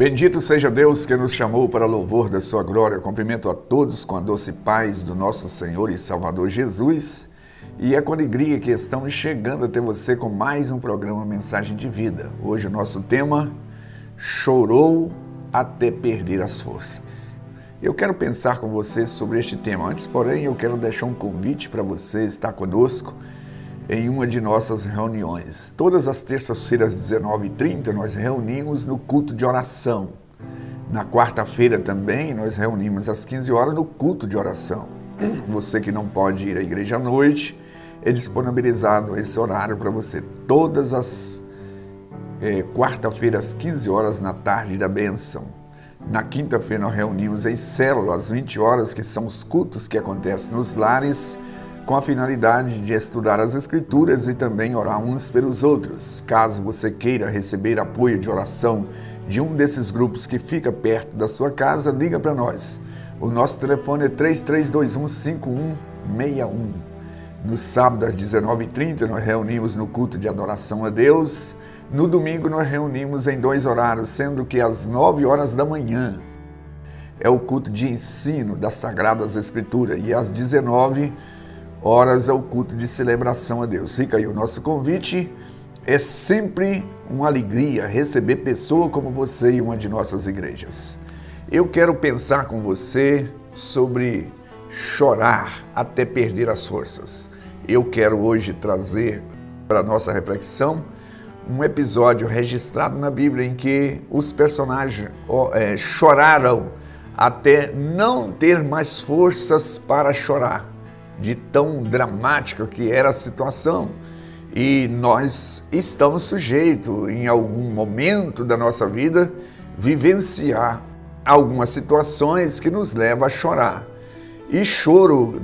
Bendito seja Deus que nos chamou para louvor da sua glória. Cumprimento a todos com a doce paz do nosso Senhor e Salvador Jesus. E é com alegria que estamos chegando até você com mais um programa Mensagem de Vida. Hoje o nosso tema, chorou até perder as forças. Eu quero pensar com você sobre este tema. Antes, porém, eu quero deixar um convite para você estar conosco em uma de nossas reuniões. Todas as terças-feiras, às 19h30, nós reunimos no culto de oração. Na quarta-feira também, nós reunimos às 15 horas no culto de oração. Você que não pode ir à igreja à noite, é disponibilizado esse horário para você. Todas as quarta-feiras, às 15 horas, na tarde da bênção. Na quinta-feira, nós reunimos em célula, às 20 horas, que são os cultos que acontecem nos lares, com a finalidade de estudar as Escrituras e também orar uns pelos outros. Caso você queira receber apoio de oração de um desses grupos que fica perto da sua casa, liga para nós. O nosso telefone é 3321-5161. No sábado, às 19h30, nós reunimos no culto de adoração a Deus. No domingo, nós reunimos em 2 horários, sendo que às 9 horas da manhã é o culto de ensino das Sagradas Escrituras e às 19 horas é o culto de celebração a Deus. Fica aí o nosso convite. É sempre uma alegria receber pessoa como você em uma de nossas igrejas. Eu quero pensar com você sobre chorar até perder as forças. Eu quero hoje trazer para a nossa reflexão um episódio registrado na Bíblia em que os personagens choraram até não ter mais forças para chorar, de tão dramática que era a situação. E nós estamos sujeitos, em algum momento da nossa vida, vivenciar algumas situações que nos levam a chorar. E choro,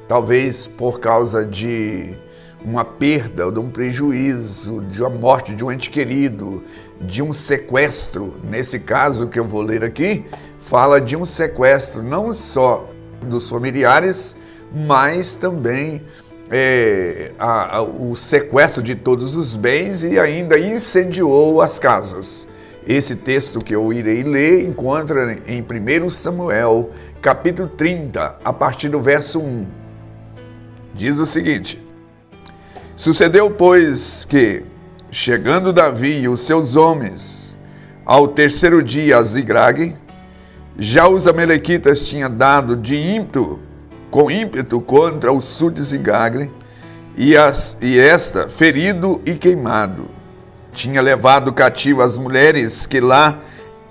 talvez por causa de uma perda, de um prejuízo, de uma morte de um ente querido, de um sequestro. Nesse caso que eu vou ler aqui, fala de um sequestro não só dos familiares, mas também o sequestro de todos os bens e ainda incendiou as casas. Esse texto que eu irei ler encontra em 1 Samuel, capítulo 30, a partir do verso 1. Diz o seguinte: Sucedeu, pois, que, chegando Davi e os seus homens ao terceiro dia a Ziglag, já os amalequitas tinham dado com ímpeto contra o sul de Ziglag, e esta, ferido e queimado, tinha levado cativo as mulheres que lá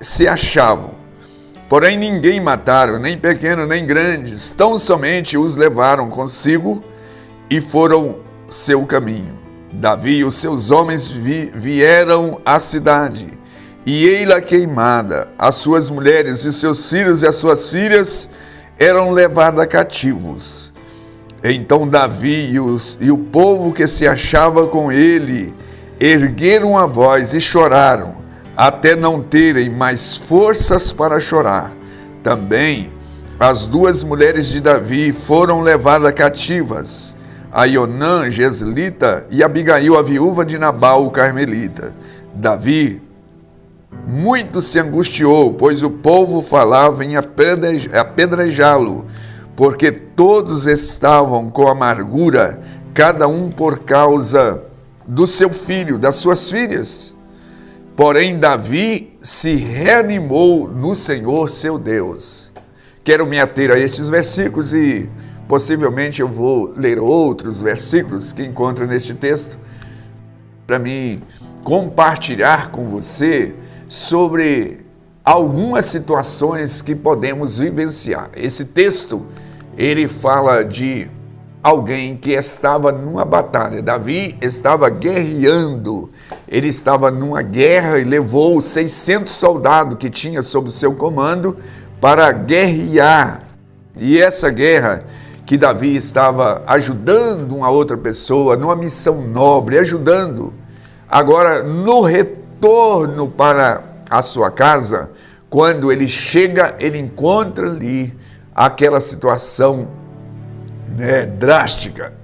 se achavam. Porém ninguém mataram, nem pequeno nem grandes, tão somente os levaram consigo e foram seu caminho. Davi e os seus homens vieram à cidade, e ei-la queimada, as suas mulheres e seus filhos e as suas filhas eram levados cativos. Então Davi e o povo que se achava com ele ergueram a voz e choraram, até não terem mais forças para chorar. Também as 2 mulheres de Davi foram levadas cativas, Aionã, Jezreelita, e Abigail, a viúva de Nabal, o carmelita. Davi muito se angustiou, pois o povo falava em apedrejá-lo, porque todos estavam com amargura, cada um por causa do seu filho, das suas filhas. Porém, Davi se reanimou no Senhor, seu Deus. Quero me ater a estes versículos e possivelmente eu vou ler outros versículos que encontro neste texto para mim compartilhar com você sobre algumas situações que podemos vivenciar. Esse texto, ele fala de alguém que estava numa batalha. Davi estava guerreando, ele estava numa guerra e levou 600 soldados que tinha sob seu comando para guerrear. E essa guerra que Davi estava ajudando uma outra pessoa, numa missão nobre, ajudando. Agora, no retorno para a sua casa, quando ele chega, ele encontra ali aquela situação drástica,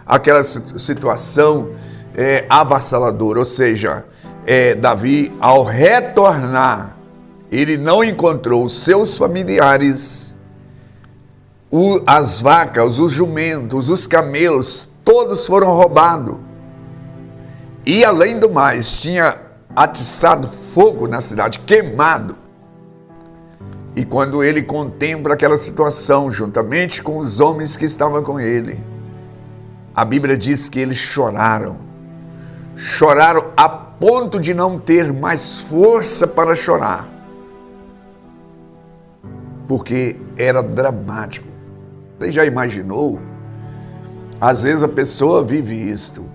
aquela situação avassaladora, ou seja, Davi, ao retornar, ele não encontrou os seus familiares, as vacas, os jumentos, os camelos, todos foram roubados. E além do mais, tinha atiçado fogo na cidade, queimado. E quando ele contempla aquela situação, juntamente com os homens que estavam com ele, a Bíblia diz que eles choraram. Choraram a ponto de não ter mais força para chorar. Porque era dramático. Você já imaginou? Às vezes a pessoa vive isto.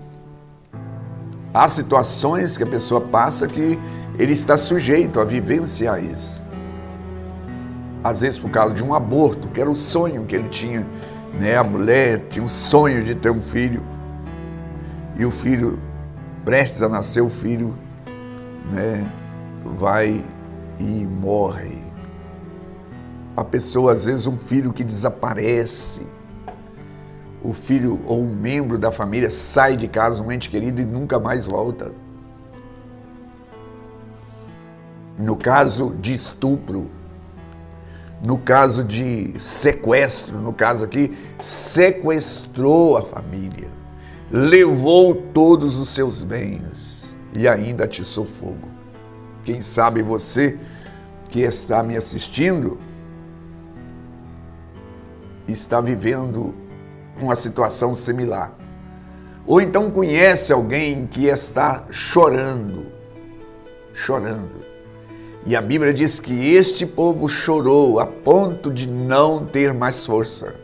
Há situações que a pessoa passa que ele está sujeito a vivenciar isso. Às vezes por causa de um aborto, que era o sonho que ele tinha, né? A mulher tinha um sonho de ter um filho. E o filho, prestes a nascer, o filho, né, vai e morre. A pessoa, às vezes, um filho que desaparece. O filho ou um membro da família sai de casa, um ente querido, e nunca mais volta. No caso de estupro, no caso de sequestro, no caso aqui, sequestrou a família, levou todos os seus bens e ainda atiçou fogo. Quem sabe você que está me assistindo está vivendo uma situação similar. Ou então conhece alguém que está chorando. E a Bíblia diz que este povo chorou a ponto de não ter mais força,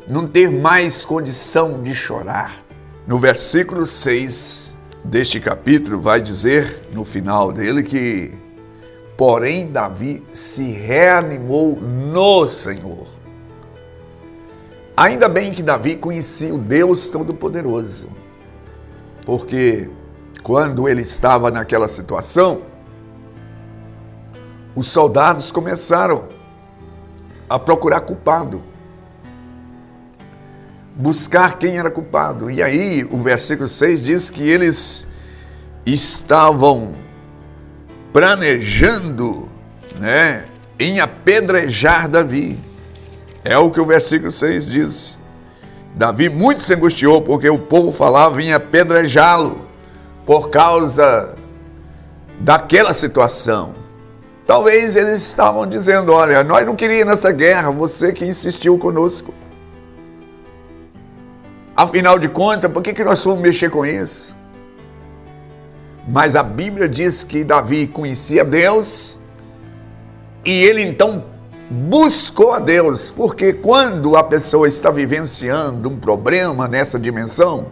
não ter mais condição de chorar. No versículo 6 deste capítulo vai dizer, no final dele, que porém Davi se reanimou no Senhor. Ainda bem que Davi conhecia o Deus Todo-Poderoso, porque quando ele estava naquela situação, os soldados começaram a procurar culpado, buscar quem era culpado. E aí o versículo 6 diz que eles estavam planejando, né, em apedrejar Davi. É o que o versículo 6 diz. Davi muito se angustiou porque o povo falava em apedrejá-lo por causa daquela situação. Talvez eles estavam dizendo, olha, nós não queríamos nessa guerra, você que insistiu conosco. Afinal de contas, por que nós fomos mexer com isso? Mas a Bíblia diz que Davi conhecia Deus e ele então buscou a Deus, porque quando a pessoa está vivenciando um problema nessa dimensão,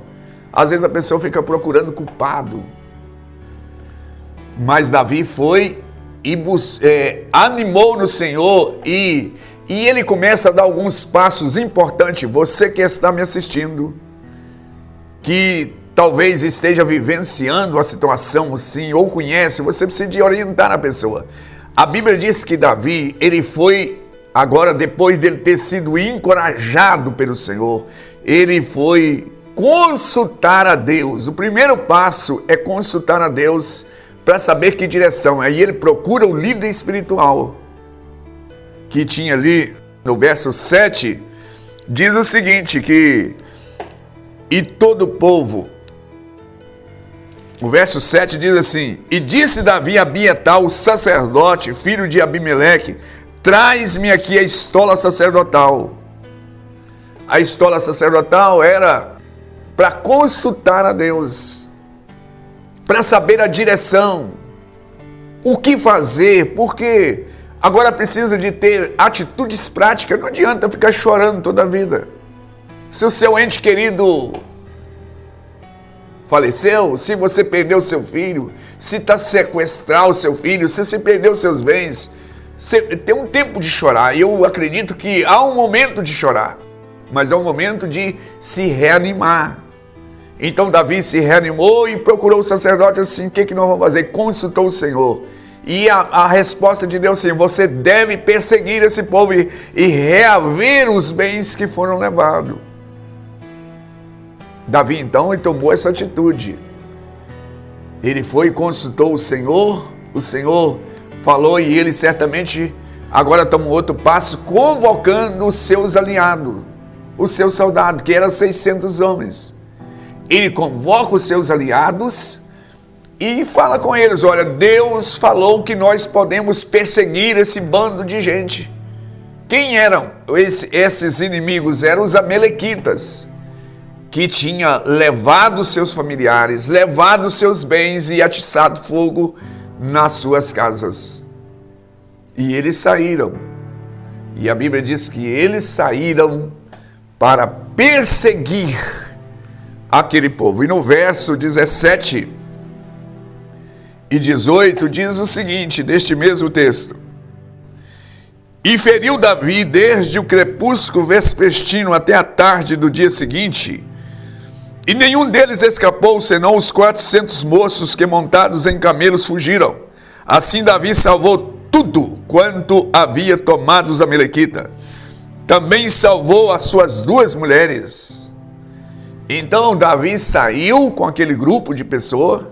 às vezes a pessoa fica procurando culpado. Mas Davi foi e animou no Senhor e ele começa a dar alguns passos importantes. Você que está me assistindo, que talvez esteja vivenciando a situação assim, ou conhece, você precisa de orientar a pessoa. A Bíblia diz que Davi, ele foi, agora depois dele ter sido encorajado pelo Senhor, ele foi consultar a Deus. O primeiro passo é consultar a Deus para saber que direção. Aí ele procura o líder espiritual, que tinha ali no verso 7, diz o seguinte, que e todo o povo, o verso 7 diz assim, e disse Davi a Abiatar, o sacerdote, filho de Abimeleque, traz-me aqui a estola sacerdotal. A estola sacerdotal era para consultar a Deus, para saber a direção, o que fazer, porque agora precisa de ter atitudes práticas. Não adianta ficar chorando toda a vida. Se o seu ente querido faleceu, se você perdeu seu filho, se está sequestrar o seu filho, se você perdeu seus bens, você tem um tempo de chorar. E eu acredito que há um momento de chorar, mas é um momento de se reanimar. Então Davi se reanimou e procurou o sacerdote assim, o que nós vamos fazer? Consultou o Senhor. E a resposta de Deus assim, você deve perseguir esse povo e reaver os bens que foram levados. Davi então tomou essa atitude. Ele foi e consultou o Senhor falou e ele certamente agora toma um outro passo, convocando os seus aliados, os seus soldados, que eram 600 homens. Ele convoca os seus aliados e fala com eles: olha, Deus falou que nós podemos perseguir esse bando de gente. Quem eram esses inimigos? Eram os amalequitas, que tinha levado seus familiares, levado seus bens e atiçado fogo nas suas casas. E eles saíram. E a Bíblia diz que eles saíram para perseguir aquele povo. E no verso 17 e 18 diz o seguinte, deste mesmo texto: e feriu Davi desde o crepúsculo vespertino até a tarde do dia seguinte, e nenhum deles escapou, senão os 400 moços que montados em camelos fugiram. Assim Davi salvou tudo quanto havia tomado os amalequitas. Também salvou as suas 2 mulheres. Então Davi saiu com aquele grupo de pessoas,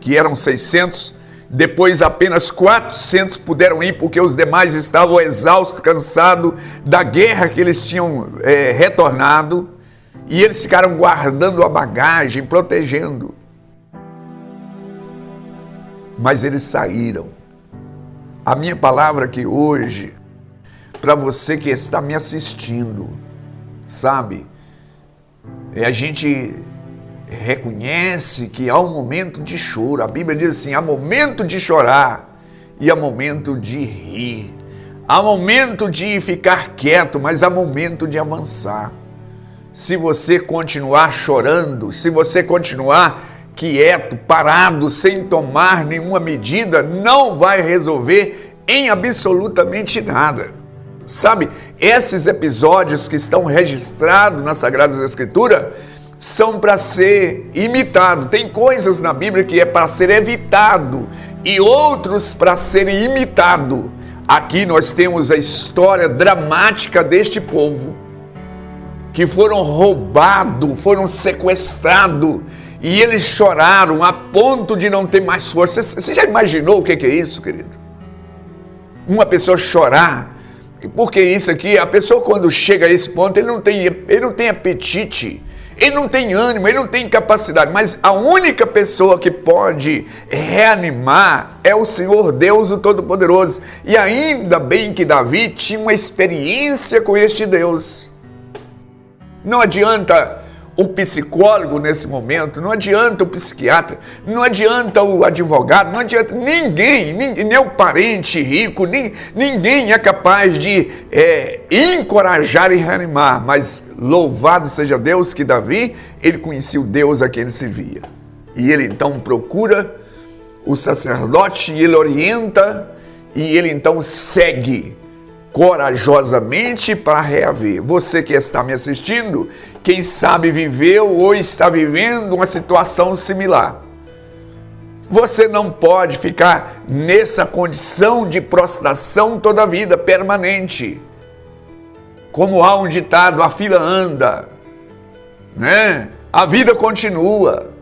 que eram 600, depois apenas 400 puderam ir, porque os demais estavam exaustos, cansados da guerra que eles tinham retornado, e eles ficaram guardando a bagagem, protegendo. Mas eles saíram. A minha palavra aqui hoje, para você que está me assistindo, sabe, a gente reconhece que há um momento de choro. A Bíblia diz assim: há momento de chorar e há momento de rir. Há momento de ficar quieto, mas há momento de avançar. Se você continuar chorando, se você continuar quieto, parado, sem tomar nenhuma medida, não vai resolver em absolutamente nada. Sabe, esses episódios que estão registrados nas Sagradas Escrituras são para ser imitado. Tem coisas na Bíblia que é para ser evitado e outros para serem imitado. Aqui nós temos a história dramática deste povo, que foram roubados, foram sequestrados, e eles choraram a ponto de não ter mais força. Você já imaginou o que é isso, querido? Uma pessoa chorar. Porque isso aqui, a pessoa quando chega a esse ponto, ele não tem apetite, ele não tem ânimo, ele não tem capacidade. Mas a única pessoa que pode reanimar é o Senhor Deus, o Todo-Poderoso. E ainda bem que Davi tinha uma experiência com este Deus. Não adianta o psicólogo nesse momento, não adianta o psiquiatra, não adianta o advogado, não adianta ninguém, nem o parente rico, ninguém é capaz de encorajar e reanimar. Mas louvado seja Deus que Davi, ele conhecia o Deus a quem ele servia. E ele então procura o sacerdote, e ele orienta, e ele então segue corajosamente para reaver. Você que está me assistindo, quem sabe viveu ou está vivendo uma situação similar. Você não pode ficar nessa condição de prostração toda a vida, permanente. Como há um ditado, a fila anda, né? A vida continua.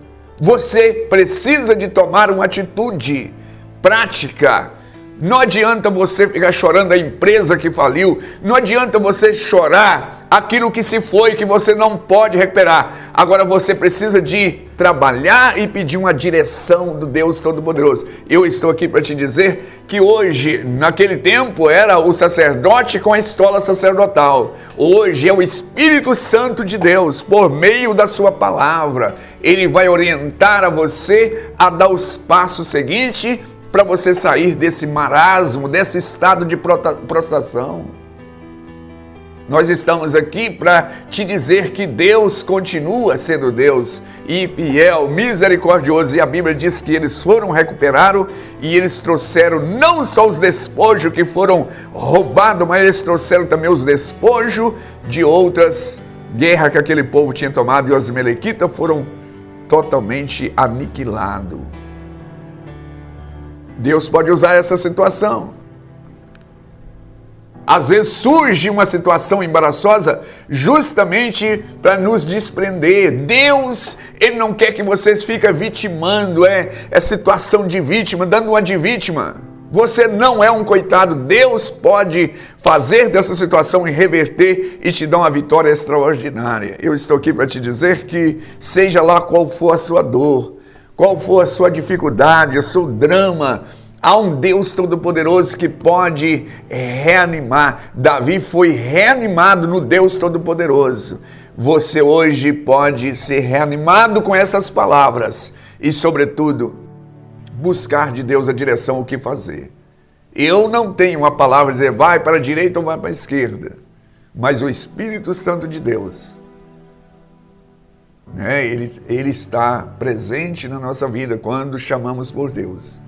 Você precisa de tomar uma atitude prática. Não adianta você ficar chorando a empresa que faliu, não adianta você chorar aquilo que se foi, que você não pode recuperar. Agora você precisa de trabalhar e pedir uma direção do Deus Todo-Poderoso. Eu estou aqui para te dizer que hoje, naquele tempo, era o sacerdote com a estola sacerdotal. Hoje é o Espírito Santo de Deus, por meio da sua palavra. Ele vai orientar a você a dar os passos seguintes para você sair desse marasmo, desse estado de prostração. Nós estamos aqui para te dizer que Deus continua sendo Deus e fiel, misericordioso. E a Bíblia diz que eles foram recuperados e eles trouxeram não só os despojos que foram roubados, mas eles trouxeram também os despojos de outras guerras que aquele povo tinha tomado, e os amalequitas foram totalmente aniquilados. Deus pode usar essa situação. Às vezes surge uma situação embaraçosa justamente para nos desprender. Deus, Ele não quer que vocês fiquem vitimando, é situação de vítima, dando uma de vítima. Você não é um coitado. Deus pode fazer dessa situação e reverter e te dar uma vitória extraordinária. Eu estou aqui para te dizer que seja lá qual for a sua dor, qual for a sua dificuldade, o seu drama, há um Deus Todo-Poderoso que pode reanimar. Davi foi reanimado no Deus Todo-Poderoso. Você hoje pode ser reanimado com essas palavras e, sobretudo, buscar de Deus a direção, o que fazer. Eu não tenho uma palavra dizer vai para a direita ou vai para a esquerda, mas o Espírito Santo de Deus, ele está presente na nossa vida quando chamamos por Deus.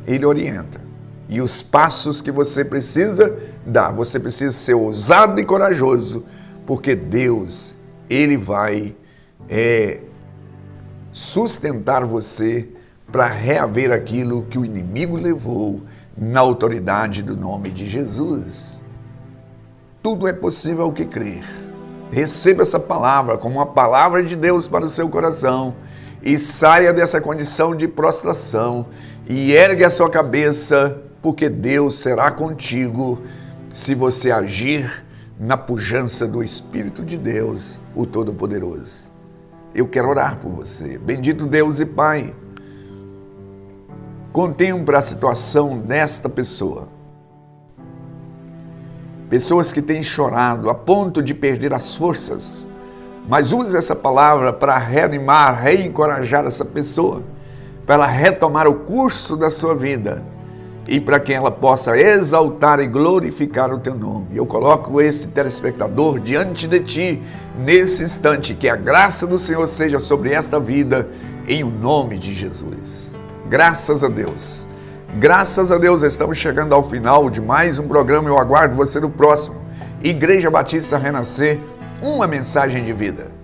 Ele orienta. E os passos que você precisa dar, você precisa ser ousado e corajoso, porque Deus, Ele vai sustentar você para reaver aquilo que o inimigo levou na autoridade do nome de Jesus. Tudo é possível ao que crer. Receba essa palavra como uma palavra de Deus para o seu coração e saia dessa condição de prostração e ergue a sua cabeça, porque Deus será contigo se você agir na pujança do Espírito de Deus, o Todo-Poderoso. Eu quero orar por você. Bendito Deus e Pai, contempla a situação desta pessoa. Pessoas que têm chorado a ponto de perder as forças, mas use essa palavra para reanimar, reencorajar essa pessoa, para ela retomar o curso da sua vida e para que ela possa exaltar e glorificar o teu nome. Eu coloco esse telespectador diante de ti nesse instante, que a graça do Senhor seja sobre esta vida, em o nome de Jesus. Graças a Deus. Graças a Deus, estamos chegando ao final de mais um programa. Eu aguardo você no próximo. Igreja Batista Renascer, uma mensagem de vida.